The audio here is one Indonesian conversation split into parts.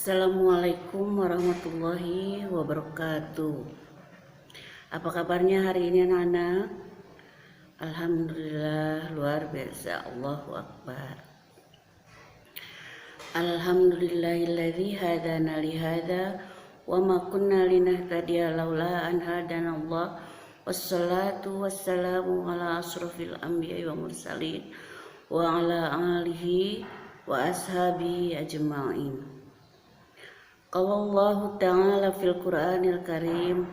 Assalamualaikum warahmatullahi wabarakatuh. Apa kabarnya hari ini anak-anak? Alhamdulillah, luar biasa. Allahu Akbar. Alhamdulillahilladzi hadana lihada wa ma kunna linahtadiya laula an hadana Allah. Wassalatu wassalamu ala asrofil anbiya'i wa mursalin wa ala alihi wa ashabihi ajma'in. Qala Allah Ta'ala fil Qur'anil Karim,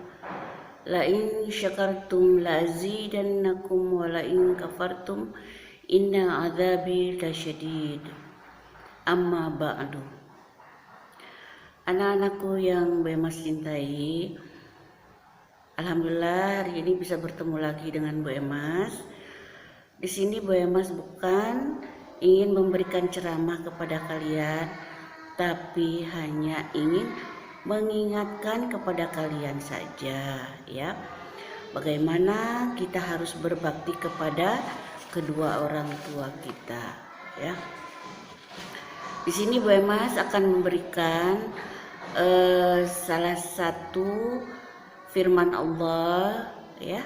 la in syakartum la azidannakum wa la in kafartum inna adzabi lasyadid. Amma ba'du. Anak-anakku yang Mas cintai, alhamdulillah hari ini bisa bertemu lagi dengan Bu Emas. Di sini Bu Emas bukan ingin memberikan ceramah kepada kalian, tapi hanya ingin mengingatkan kepada kalian saja, ya, bagaimana kita harus berbakti kepada kedua orang tua kita, ya. Di sini Bu Emas akan memberikan salah satu firman Allah, ya.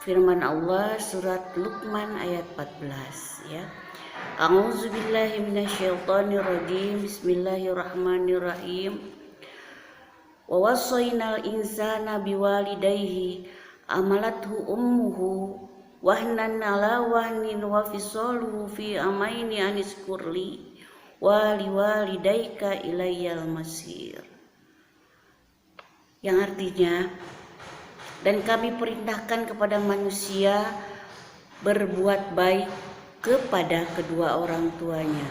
Firman Allah surat Luqman ayat 14, ya. A'udzubillahi minasyaitonirrajim. Bismillahirrahmanirrahim. Wa wassaynal insana biwalidayhi amalathu ummuhu wahnan ala wahnin wa fisaluhu fi amaini aniskurli wa liwalidayka ilayyal masir. Yang artinya, dan kami perintahkan kepada manusia berbuat baik kepada kedua orang tuanya.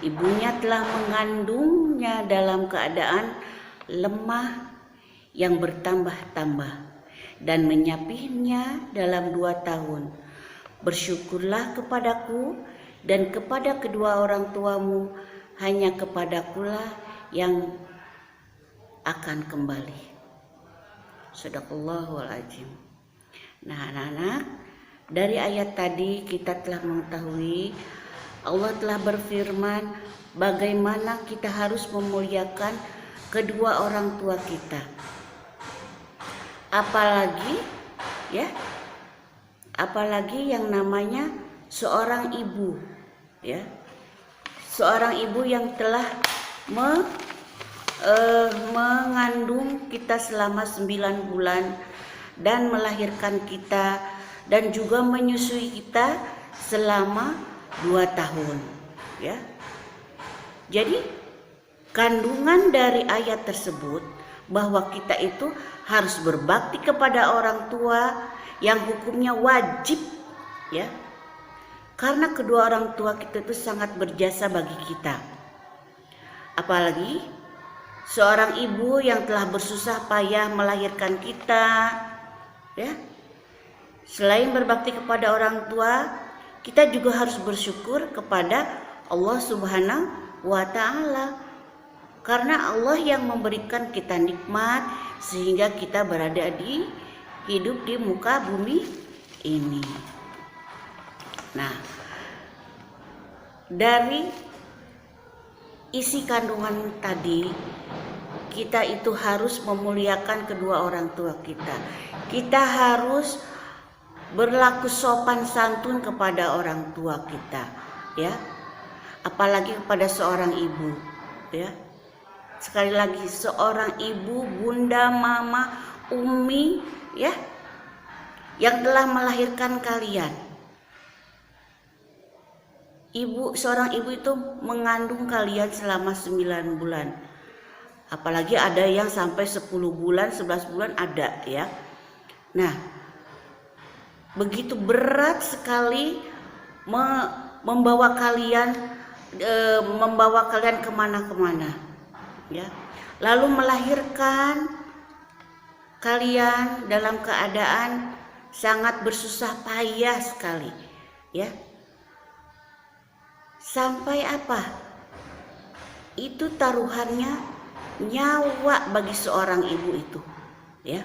Ibunya telah mengandungnya dalam keadaan lemah yang bertambah-tambah dan menyapihnya dalam 2 tahun. Bersyukurlah kepadaku dan kepada kedua orang tuamu, hanya kepadakulah yang akan kembali. Shadaqallahul azim. Nah, anak-anak, dari ayat tadi kita telah mengetahui Allah telah berfirman bagaimana kita harus memuliakan kedua orang tua kita. Apalagi, ya, apalagi yang namanya seorang ibu, ya, seorang ibu yang telah mengandung kita selama 9 bulan dan melahirkan kita dan juga menyusui kita selama 2 tahun, ya. Jadi kandungan dari ayat tersebut bahwa kita itu harus berbakti kepada orang tua yang hukumnya wajib, ya. Karena kedua orang tua kita itu sangat berjasa bagi kita. Apalagi seorang ibu yang telah bersusah payah melahirkan kita, ya. Selain berbakti kepada orang tua, kita juga harus bersyukur kepada Allah Subhanahu wa Ta'ala, karena Allah yang memberikan kita nikmat sehingga kita berada di hidup di muka bumi ini. Nah, dari isi kandungan tadi, kita itu harus memuliakan kedua orang tua kita. Kita harus berlaku sopan santun kepada orang tua kita, ya. Apalagi kepada seorang ibu, ya. Sekali lagi, seorang ibu, bunda, mama, umi, ya, yang telah melahirkan kalian. Seorang ibu itu mengandung kalian selama 9 bulan. Apalagi ada yang sampai 10 bulan, 11 bulan ada, ya. Nah, begitu berat sekali membawa kalian kemana-kemana, ya. Lalu melahirkan kalian dalam keadaan sangat bersusah payah sekali, ya. Sampai apa? Itu taruhannya nyawa bagi seorang ibu itu, ya.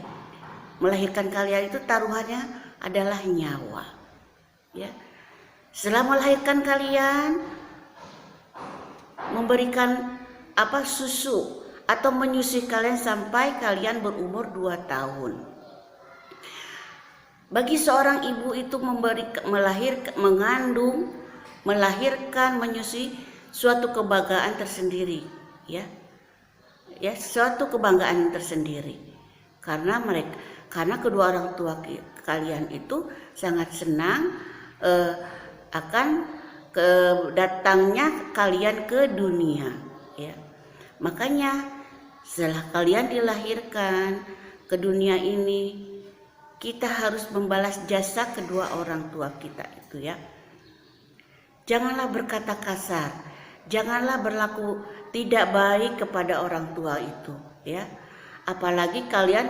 Melahirkan kalian itu taruhannya adalah nyawa, ya. Setelah melahirkan kalian, memberikan susu atau menyusui kalian sampai kalian berumur 2 tahun. Bagi seorang ibu itu melahirkan, menyusui suatu kebanggaan tersendiri, ya, suatu kebanggaan tersendiri, karena kedua orang tua kalian itu sangat senang akan datangnya kalian ke dunia, ya. Makanya setelah kalian dilahirkan ke dunia ini, kita harus membalas jasa kedua orang tua kita itu, ya. Janganlah berkata kasar, janganlah berlaku tidak baik kepada orang tua itu, ya. Apalagi kalian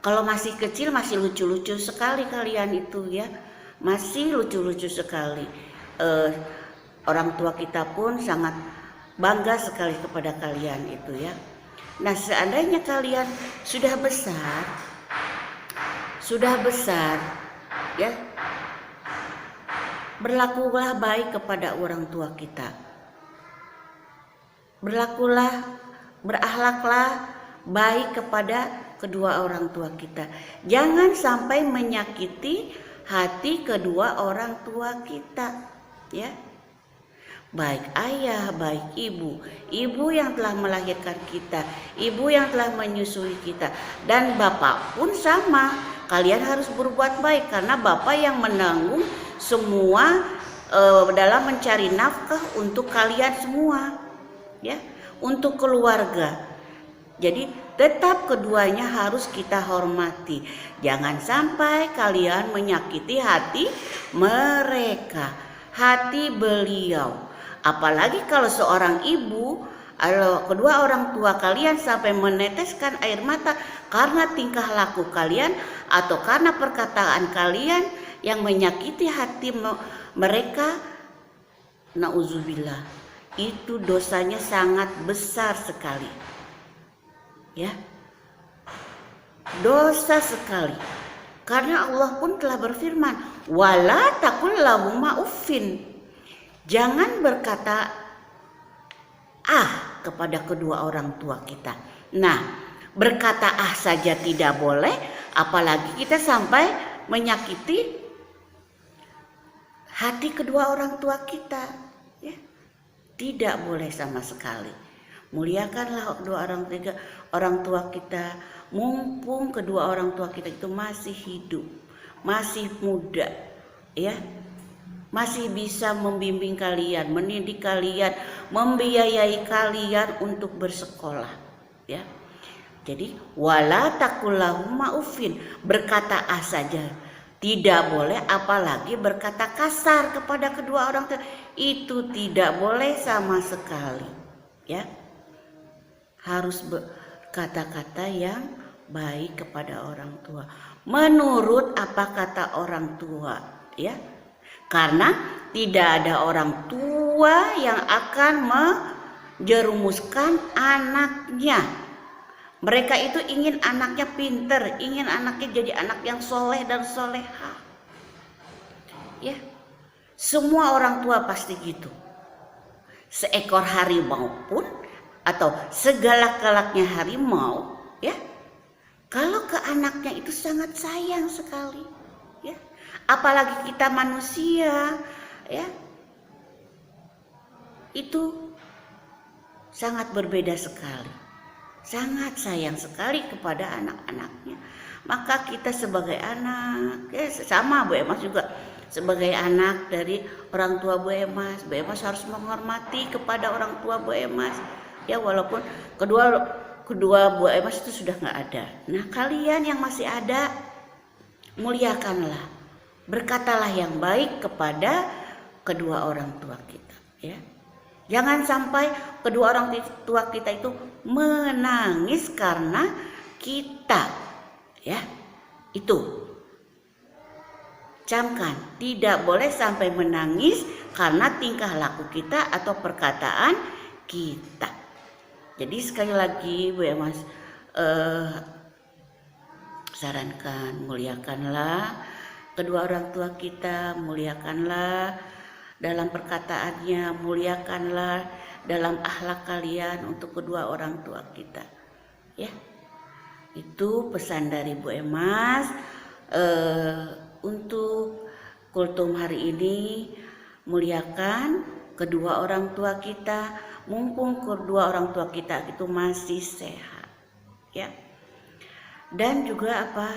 kalau masih kecil masih lucu-lucu sekali kalian itu, ya. Masih lucu-lucu sekali. Orang tua kita pun sangat bangga sekali kepada kalian itu, ya. Nah, seandainya kalian sudah besar, ya, berlakulah baik kepada orang tua kita. Berakhlaklah baik kepada kedua orang tua kita. Jangan sampai menyakiti hati kedua orang tua kita, ya. Baik ayah, baik ibu yang telah melahirkan kita, ibu yang telah menyusui kita, dan bapak pun sama. Kalian harus berbuat baik karena bapak yang menanggung semua dalam mencari nafkah untuk kalian semua, ya, untuk keluarga. Jadi tetap keduanya harus kita hormati. Jangan sampai kalian menyakiti hati mereka, hati beliau. Apalagi kalau seorang ibu, kalau kedua orang tua kalian sampai meneteskan air mata karena tingkah laku kalian atau karena perkataan kalian yang menyakiti hati mereka, nauzubillah, itu dosanya sangat besar sekali, ya, dosa sekali. Karena Allah pun telah berfirman, wala taqul lahuma uffin. Jangan berkata kepada kedua orang tua kita. Nah, berkata saja tidak boleh, apalagi kita sampai menyakiti hati kedua orang tua kita, ya. Tidak boleh sama sekali. Muliakanlah kedua orang tua kita, mumpung kedua orang tua kita itu masih hidup, masih muda, ya. Masih bisa membimbing kalian, mendidik kalian, membiayai kalian untuk bersekolah, ya. Jadi wala taqul lahuma uffin, berkata saja tidak boleh, apalagi berkata kasar kepada kedua orang tua. Itu tidak boleh sama sekali, ya. Harus berkata-kata yang baik kepada orang tua, menurut apa kata orang tua, ya. Karena tidak ada orang tua yang akan menjerumuskan anaknya. Mereka itu ingin anaknya pinter, ingin anaknya jadi anak yang soleh dan soleha, ya. Semua orang tua pasti gitu. Seekor harimau pun atau segalak-galaknya harimau, ya, kalau ke anaknya itu sangat sayang sekali, ya. Apalagi kita manusia, ya, itu sangat berbeda sekali, sangat sayang sekali kepada anak-anaknya. Maka kita sebagai anak, ya, sama Bu Emas juga sebagai anak dari orang tua Bu Emas harus menghormati kepada orang tua Bu Emas, ya, walaupun kedua Bu Emas itu sudah nggak ada. Nah, kalian yang masih ada, muliakanlah, berkatalah yang baik kepada kedua orang tua kita, ya. Jangan sampai kedua orang tua kita itu menangis karena kita, ya. Itu camkan, tidak boleh sampai menangis karena tingkah laku kita atau perkataan kita. Jadi sekali lagi Bu Emas sarankan, muliakanlah kedua orang tua kita, muliakanlah dalam perkataannya, muliakanlah dalam akhlak kalian untuk kedua orang tua kita. Ya, itu pesan dari Bu Emas untuk kultum hari ini. Muliakan kedua orang tua kita, mumpung kedua orang tua kita itu masih sehat, ya. Dan juga apa,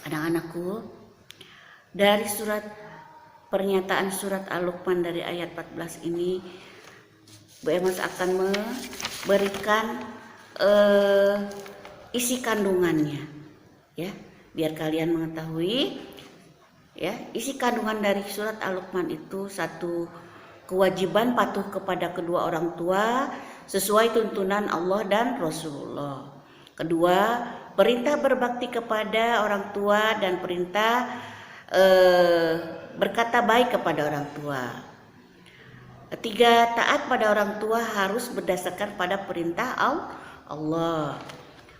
anak-anakku, dari pernyataan surat Al-Luqman dari ayat 14 ini, Bu Emas akan memberikan isi kandungannya, ya, biar kalian mengetahui, ya, isi kandungan dari surat Al-Luqman itu: satu, kewajiban patuh kepada kedua orang tua sesuai tuntunan Allah dan Rasulullah. Kedua, perintah berbakti kepada orang tua dan perintah berkata baik kepada orang tua. Ketiga, taat pada orang tua harus berdasarkan pada perintah Allah.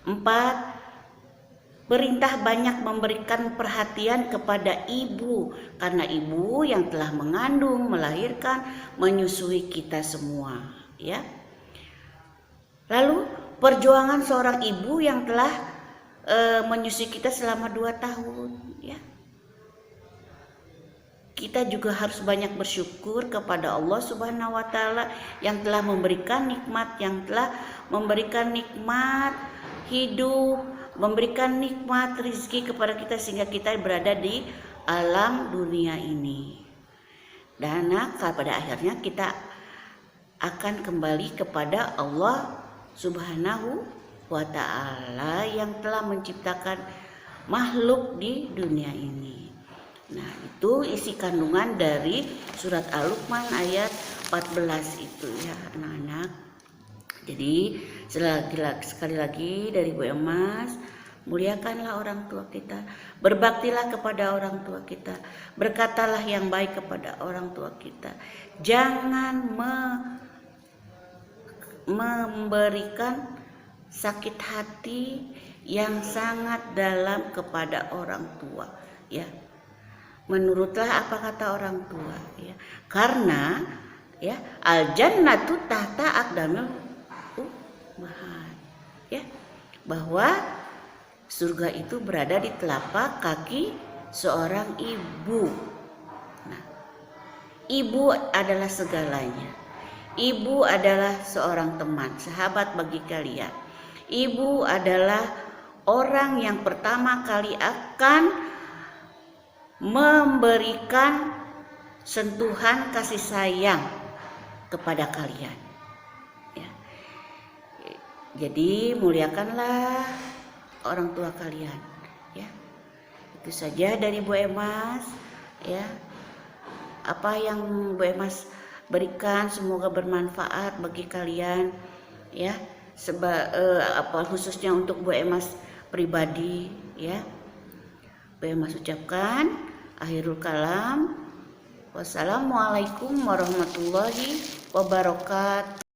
4, perintah banyak memberikan perhatian kepada ibu, karena ibu yang telah mengandung, melahirkan, menyusui kita semua, ya. Lalu perjuangan seorang ibu yang telah menyusui kita selama 2 tahun, ya. Kita juga harus banyak bersyukur kepada Allah Subhanahu wa taala yang telah memberikan nikmat, hidup, memberikan nikmat rezeki kepada kita sehingga kita berada di alam dunia ini. Dan pada akhirnya kita akan kembali kepada Allah Subhanahu wa taala yang telah menciptakan makhluk di dunia ini. Nah, itu isi kandungan dari surat Al-Luqman ayat 14 itu, ya anak-anak. Jadi sekali lagi dari Bu Emas, muliakanlah orang tua kita, berbaktilah kepada orang tua kita, berkatalah yang baik kepada orang tua kita. Jangan memberikan sakit hati yang sangat dalam kepada orang tua, ya. Menurutlah apa kata orang tua, ya. Karena, ya, al jannatu tahta aqdamil ummahat, ya, bahwa surga itu berada di telapak kaki seorang ibu. Nah, ibu adalah segalanya. Ibu adalah seorang teman, sahabat bagi kalian. Ibu adalah orang yang pertama kali akan memberikan sentuhan kasih sayang kepada kalian, ya. Jadi muliakanlah orang tua kalian, ya. Itu saja dari Bu Emas, ya. Apa yang Bu Emas berikan semoga bermanfaat bagi kalian, ya. Khususnya untuk Bu Emas pribadi, ya. Bu Emas ucapkan akhirul kalam. Wassalamualaikum warahmatullahi wabarakatuh.